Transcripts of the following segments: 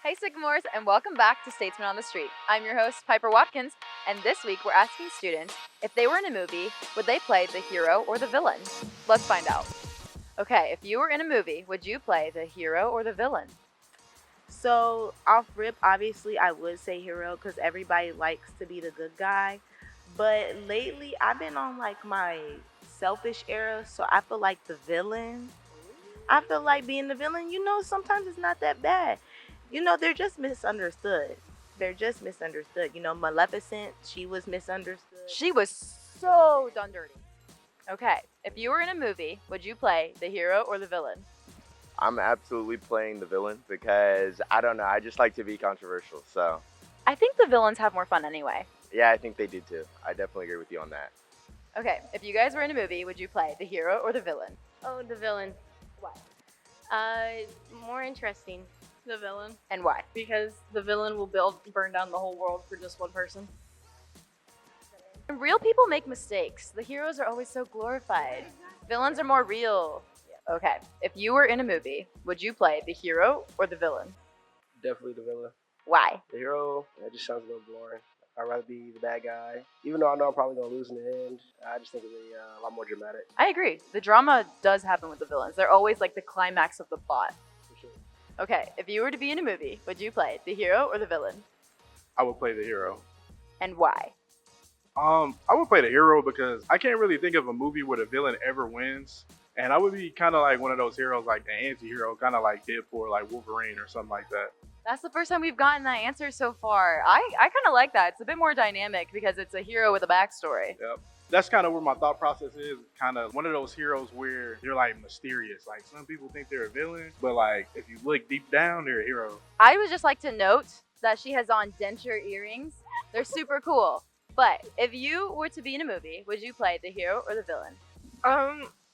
Hey Sycamores, and welcome back to Statesman on the Street. I'm your host, Piper Watkins, and this week we're asking students, if they were in a movie, would they play the hero or the villain? Let's find out. Okay, if you were in a movie, would you play the hero or the villain? So off rip, obviously I would say hero because everybody likes to be the good guy. But lately I've been on like my selfish era, so I feel like the villain. I feel like being the villain, sometimes it's not that bad. They're just misunderstood. Maleficent, she was misunderstood. She was so done dirty. Okay, if you were in a movie, would you play the hero or the villain? I'm absolutely playing the villain because, I don't know, I just like to be controversial. So, I think the villains have more fun anyway. yeah, I think they do too. I definitely agree with you on that. Okay, if you guys were in a movie, would you play the hero or the villain? Oh, the villain. Why? More interesting. The villain. And why? Because the villain will burn down the whole world for just one person. And real people make mistakes. The heroes are always so glorified. Villains are more real. Okay, if you were in a movie, would you play the hero or the villain? Definitely the villain. Why? The hero, that just sounds a little boring. I'd rather be the bad guy. Even though I know I'm probably going to lose in the end, I just think it'd be a lot more dramatic. I agree. The drama does happen with the villains. They're always like the climax of the plot. For sure. Okay, if you were to be in a movie, would you play the hero or the villain? I would play the hero. And why? I would play the hero because I can't really think of a movie where the villain ever wins. And I would be kind of like one of those heroes, like the anti-hero, kind of like Deadpool, like Wolverine or something like that. That's the first time we've gotten that answer so far. I kind of like that. It's a bit more dynamic because it's a hero with a backstory. Yep. That's kind of where my thought process is. Kind of one of those heroes where they're like mysterious. Like some people think they're a villain, but like if you look deep down, they're a hero. I would just like to note that she has on denture earrings. They're super cool. But if you were to be in a movie, would you play the hero or the villain?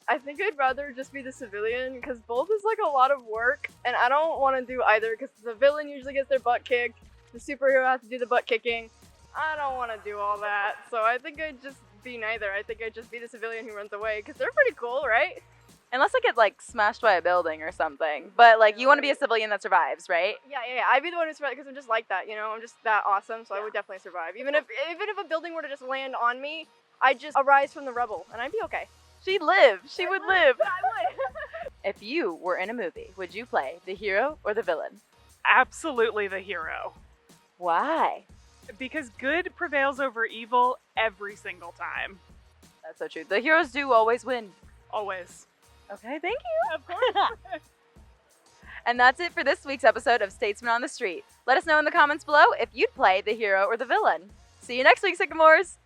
I think I'd rather just be the civilian because both is like a lot of work, and I don't want to do either because the villain usually gets their butt kicked. The superhero has to do the butt kicking. I don't want to do all that, so I think I'd just be neither. I think I'd just be the civilian who runs away because they're pretty cool, right? Unless I get like smashed by a building or something. But like you want to be a civilian that survives, right? Yeah. I'd be the one who survives because I'm just like that, I'm just that awesome, so I would definitely survive. Even if a building were to just land on me, I'd just arise from the rubble, and I'd be okay. She'd live. She would live. Yeah, I would. If you were in a movie, would you play the hero or the villain? Absolutely the hero. Why? Because good prevails over evil every single time. That's so true. The heroes do always win. Always. Okay, thank you. Of course. And that's it for this week's episode of Statesman on the Street. Let us know in the comments below if you'd play the hero or the villain. See you next week, Sycamores!